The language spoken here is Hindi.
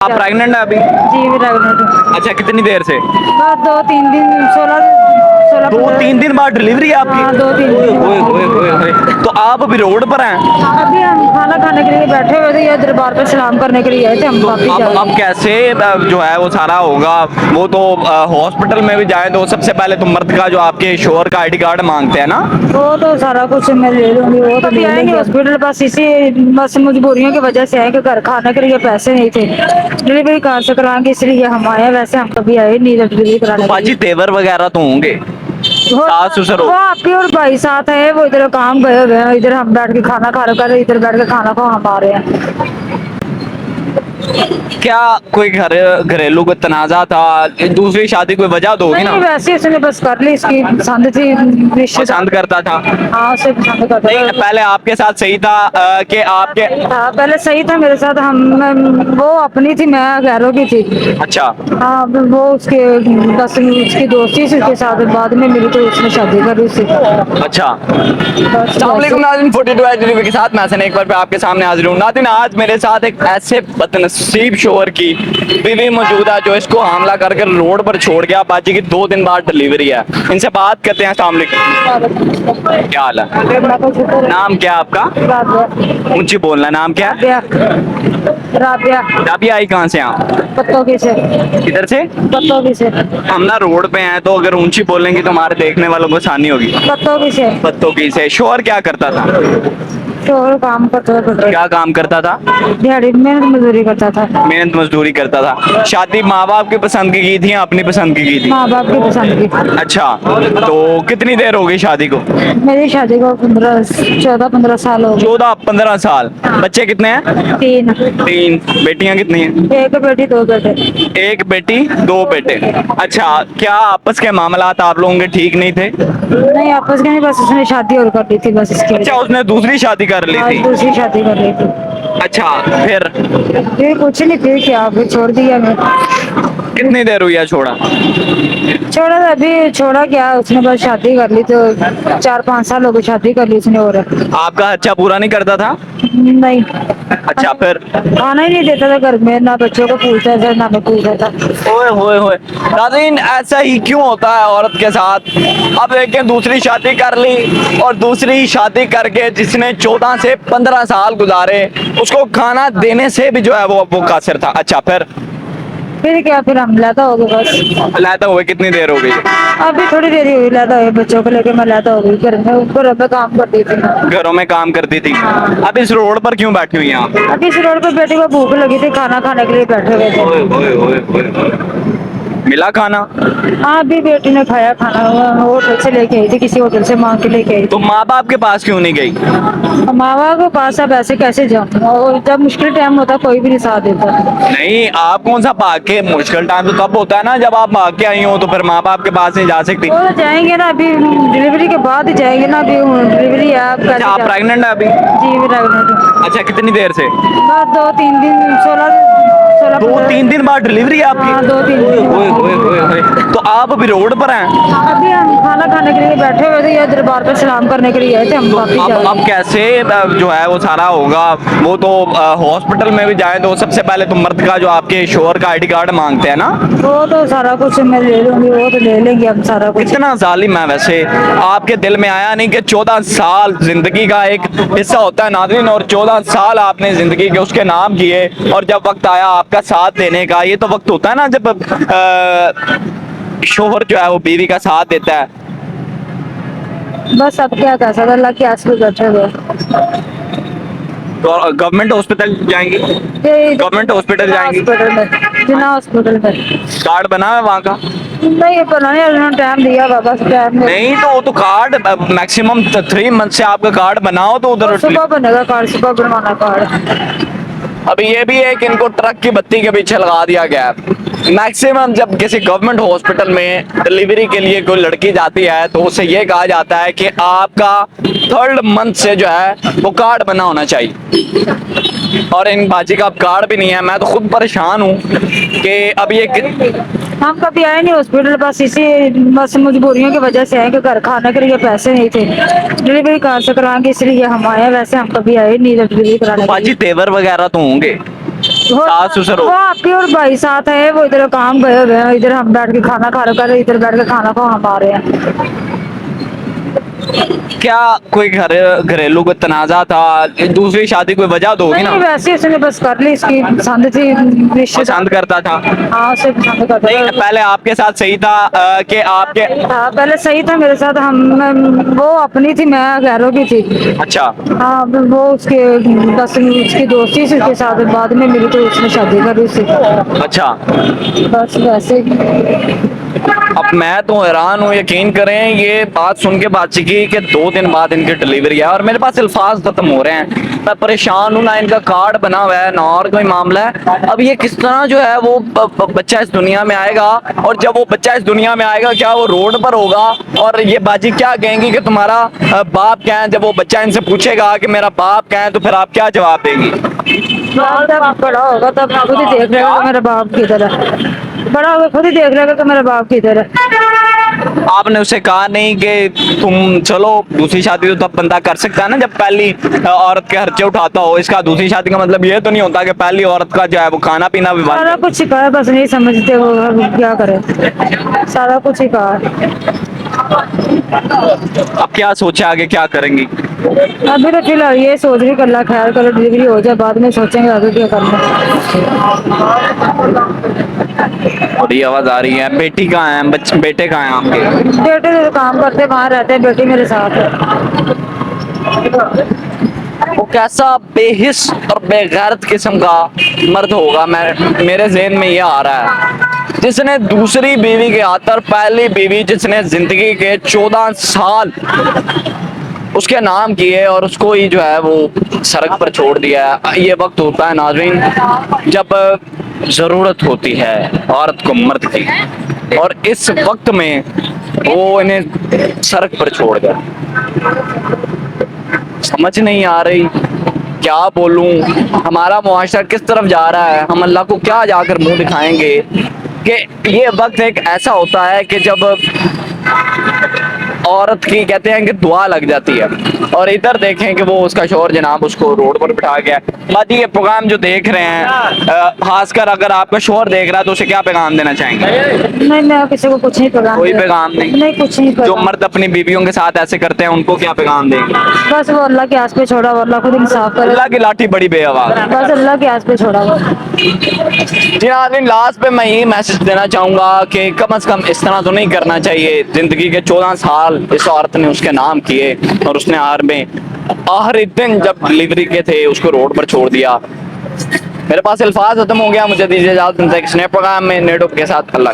आप प्रेग्नेंट है अभी? जी प्रेगनेंट हूँ। अच्छा, कितनी देर से? बस 2-3 दिन 16 दो 15 तीन दिन बाद डिलीवरी है आपकी? हाँ 2-3 ओए दिन होए होए होए होए। तो आप अभी रोड पर हैं? अभी हम खाना खाने के लिए बैठे हुए थे, ये दरबार पे सलाम करने के लिए आए थे हम। तो वापिस जा अब रहे अब हैं। कैसे जो है वो सारा होगा? वो तो हॉस्पिटल में भी जाए तो सबसे पहले तो मर्द का जो आपके शोहर का आईडी कार्ड मांगते हैं ना? वो तो सारा कुछ मैं ले लूंगी, वो तो ले लेंगे हॉस्पिटल। बस मजबूरियों की वजह से आए कि घर खाने के लिए पैसे नहीं थे, डिलीवरी कहाँ से कराएंगे, इसलिए हम आए। वैसे हम कभी आए नहीं डिलीवरी तो कराने के बाजी लिए। तेवर वगैरह तो होंगे? सास ससुर वो आपकी और भाई साथ है, वो इधर काम गए हुए हैं, इधर हम बैठ के खाना खा रहे हैं, इधर बैठ के खाना खा हम आ रहे हैं। क्या कोई घरेलू कोई तनाजा था? दूसरी शादी कोई वजह तो होगी ना? नहीं वैसे उसने बस कर ली, इसकी पसंद थी रिश्तेदार। पसंद करता था? हाँ उसे पसंद करता नहीं, था। पहले आपके साथ सही था कि आपके? हाँ पहले सही था मेरे साथ। वो अपनी थी, मैं गैरों की थी। अच्छा। हाँ वो उसके बस उसकी दोस्ती थी उसके साथ, बाद में मिली तो उसने शादी कर ली उससे। अच्छा। बस अस्सलामुअलैकुम नाज़रीन, 42 एच के साथ मैं हसन एक बार पे आपके सामने हाजिर हूँ। नाज़रीन, आज मेरे साथ एक ऐसे बदनसीब शोहर की बीवी मौजूद है जो इसको हमला करके रोड पर छोड़ गया। बाजी की 2 दिन बाद डिलीवरी है। इनसे बात करते हैं। अस्सलाम वालेकुम, क्या हाल है? नाम क्या है आपका? राबिया। ऊंची बोलना, नाम क्या है? राबिया। राबिया आई कहाँ से आप? पत्तों की से। किधर से? पत्तों की से। हम ना रोड पे हैं तो अगर ऊंची बोलेंगे तो हमारे देखने वालों को आसानी होगी। पत्तों की से। पत्तों की से। शोहर क्या करता था? शोहर काम करता था। क्या काम करता था? दिहाड़ी मेहनत मजदूरी करता था। मेहनत मजदूरी करता था। शादी माँ बाप की पसंद की थी या अपनी पसंद की थी? माँ बाप की पसंद की। अच्छा, तो कितनी देर हो गई शादी को? मेरी शादी को 14-15 साल हो गए। 14-15 साल। बच्चे कितने हैं? 3। 3। बेटियां कितनी हैं? एक बेटी 2 बेटे। एक बेटी 2 बेटे। अच्छा, क्या आपस के मामलात आप लोगों के ठीक नहीं थे? नहीं आपस में नहीं, बस उसने शादी और कर ली थी बस इसकी अच्छा, वजह उसने दूसरी शादी कर ली से। आज थी? दूसरी शादी कर ली थी। अच्छा, फिर? फिर कुछ नहीं, फिर क्या, फिर छोड़ दिया मैं। कितनी देर हुई है छोड़ा? छोड़ा था अभी, छोड़ा क्या, उसने बस शादी कर ली तो 4-5 साल हो गए शादी कर ली उसने। और आपका अच्छा पूरा नहीं करता था? नहीं, अच्छा, फिर? खाना ही नहीं देता था घर में, ना बच्चों को पूछता था ना मैं पूछता था। ओए होए होए। नाज़रीन, ऐसा ही क्यों होता है औरत के साथ? अब देखें, दूसरी शादी कर ली और दूसरी शादी करके जिसने 14 से 15 साल गुजारे उसको खाना देने से भी जो है वो कासिर था। अच्छा, फिर क्या, फिर हम लाता हो गए बस। लाता हुए कितनी देर हो गई? अभी थोड़ी देर ही हुई लाता हुए, बच्चों को लेके मैं लाता हो गई। घर में काम करती थी। घरों में काम करती थी। अब इस रोड पर क्यों बैठी हुई हैं आप? अभी इस रोड पे बेटी को भूख लगी थी, खाना खाने के लिए बैठे हुए थे। ओए होए होए होए। मिला खाना? हाँ अभी बेटी ने खाया खाना, होटल से लेके आई थी, किसी होटल से मांग के लेके आई तो थी। माँ बाप के पास क्यों नहीं गई? माँ बाप के पास अब ऐसे कैसे जाऊँ, और जब मुश्किल टाइम होता कोई भी नहीं साथ देता। नहीं, आप कौन सा भाग के? मुश्किल टाइम तो तब होता है ना जब आप भाग के आई हो, तो फिर माँ बाप के पास नहीं जा सकती। वो तो जाएंगे ना, अभी डिलीवरी के बाद ही जाएंगे ना, अभी डिलीवरी है आप अच्छा, आप प्रेग्नेंट है अभी? जी प्रेगनेंट हूँ। अच्छा, कितनी देर से? बस 2-3 दिन 16 2-3 दिन बाद डिलीवरी है आपकी? हाँ 2-3 ओए दिन होए होए होए होए। तो आप अभी रोड पर हैं? अभी हम खाना खाने के लिए बैठे हुए थे, ये दरबार पे सलाम करने के लिए आए थे हम। वापिस जा रहे अब हैं। कैसे जो है वो सारा होगा? वो तो हॉस्पिटल में भी जाए तो सबसे पहले तो मर्द का जो आपके शोहर का आईडी कार्ड मांगते हैं ना? वो तो सारा कुछ मैं ले लूंगी, वो तो ले लेंगे हम सारा कुछ। कितना जालिम है वैसे। आपके दिल में आया नहीं कि 14 साल जिंदगी का एक हिस्सा होता है नाज़रीन, और 14 साल आपने जिंदगी के उसके नाम किए, और जब वक्त आया आपका साथ देने का, ये तो वक्त होता है ना जब शोहर जो है वो बीवी का साथ देता है। बस अब क्या कर सकते, अल्लाह के आस पे बैठे हुए। तो गवर्नमेंट हॉस्पिटल जाएंगी? गवर्नमेंट हॉस्पिटल जाएंगी? हॉस्पिटल में, जिना हॉस्पिटल में। कार्ड बना है वहाँ का? नहीं बनाने उन्होंने टाइम दिया बाबा, टाइम नहीं, तो वो तो कार्ड मैक्सिमम 3 मंथ से आपका कार्ड बनाओ तो उधर। सुबह बनेगा कार्ड, सुबह बनवाना कार्ड। अभी ये भी है कि इनको ट्रक की बत्ती के पीछे लगा दिया गया है। मैक्सिमम जब किसी गवर्नमेंट हॉस्पिटल में डिलीवरी के लिए कोई लड़की जाती है तो उसे ये कहा जाता है कि आपका 3rd मंथ से जो है वो कार्ड बना होना चाहिए, और इन बाजी का अब कार्ड भी नहीं है। मैं तो खुद परेशान हूँ कि अब ये हम कभी आए नहीं हॉस्पिटल, बस मजबूरियों की वजह से आए कि घर खाने के लिए पैसे नहीं थे, डिलीवरी कहाँ से कराएंगे, इसलिए हम आए। वैसे हम कभी आए नहीं डिलीवरी कराने के बाजी लिए। तेवर वगैरह तो होंगे? सास ससुर वो हो? आपकी और भाई साथ है, वो इधर काम गए हुए हैं, इधर हम बैठ के खाना खा रहे हैं, इधर बैठ के खाना खा हम आ रहे हैं। क्या कोई घरेलू कोई तनाजा था? दूसरी शादी कोई वजह तो होगी नहीं ना? वैसे उसने बस कर ली, इसकी पसंद थी रिश्तेदार। पसंद करता था? हाँ उसे पसंद करता नहीं, था। पहले आपके साथ सही था कि आपके? हाँ पहले सही था मेरे साथ, वो अपनी थी, मैं गैरों की थी। अच्छा। हाँ वो उसके बस उसकी दोस्ती थी उसके साथ, बाद में मिली तो उसने शादी कर ली उससे। अच्छा। बस वैसे ही। अब मैं तो हैरान हूँ, यकीन करें ये बात सुन के बादशिकी के 2 दिन बाद इनकी डिलीवरी है और मेरे पास अल्फाज खत्म हो रहे हैं। मैं परेशान हूँ, ना इनका कार्ड बना हुआ है ना और कोई मामला है। अब ये किस तरह जो है वो बच्चा इस दुनिया में आएगा, और जब वो बच्चा इस दुनिया में आएगा क्या वो रोड पर होगा? और ये बाजी क्या कहेंगी कि तुम्हारा बाप क्या है? जब वो बच्चा इनसे पूछेगा कि मेरा बाप क्या है, तो फिर आप क्या जवाब देंगी? जब बड़ा होगा तब खुद ही देख लेगा कि मेरा बाप किधर है। बड़ा होगा खुद ही देख लेगा कि मेरा बाप किधर है। आपने उसे कहा नहीं कि तुम चलो दूसरी शादी तो तब बंदा कर सकता है ना जब पहली औरत के खर्चे उठाता हो? इसका दूसरी शादी का मतलब ये तो नहीं होता कि पहली औरत का जो है वो खाना पीना भी बंद? सारा कुछ सिखाया, बस नहीं समझते वो, अब क्या करे, सारा कुछ सिखाया। अब क्या सोचा आगे क्या करेंगी? अभी तो फिलहाल ये सोच रही, अल्लाह ख्याल करे डिलीवरी हो जाए, बाद में सोचेंगे आगे क्या करना। बड़ी आवाज आ रही है। बेटी कहाँ है? बेटे कहाँ हैं आपके? बेटे जो काम करते वहाँ रहते हैं, बेटी मेरे साथ है। वो कैसा बेहिस और बेगैरत किस्म का मर्द होगा, मेरे ज़हन में ये आ रहा है, जिसने दूसरी बीवी के आतर पहली बीवी जिसने जिंदगी के 14 साल उसके नाम किए और उसको ही जो है वो सड़क पर छोड़ दिया है। ये वक्त होता है नाज़रीन जब ज़रूरत होती है औरत को मर्द की, और इस वक्त में वो इन्हें सड़क पर छोड़ गया। समझ नहीं आ रही क्या बोलूं, हमारा मुआशरा किस तरफ जा रहा है? हम अल्लाह को क्या जाकर मुंह दिखाएंगे कि ये वक्त एक ऐसा होता है कि जब औरत की कहते हैं कि दुआ लग जाती है, और इधर देखें कि वो उसका शोहर जनाब उसको रोड पर बिठा गया। बाकी ये प्रोग्राम जो देख रहे हैं, खासकर अगर आपका शोहर देख रहा है तो उसे क्या पैगाम देना चाहेंगे? नहीं मैं किसी को कुछ नहीं पैगाम कोई दिया। पैगाम नहीं? नहीं कुछ नहीं जो पैगाम। मर्द अपनी बीवियों के साथ ऐसे करते हैं उनको क्या पैगाम देंगे? बस वो अल्लाह के आस पे छोड़ा, वो अल्लाह खुद इंसाफ करे। अल्लाह की लाठी बड़ी बेआवाज है। बस अल्लाह के आस पे छोड़ा वो। जी नाज़रीन, लास्ट पे मैं ये मैसेज देना चाहूँगा कि कम से कम इस तरह तो नहीं करना चाहिए। ज़िंदगी के 14 साल इस औरत ने उसके नाम किए और उसने आखिरी दिन जब डिलीवरी के थे उसको रोड पर छोड़ दिया। मेरे पास अल्फाज खत्म हो गया, मुझे दीजिए इजाज़त। नए प्रोग्राम में नेटवर्क के साथ अल्लाह।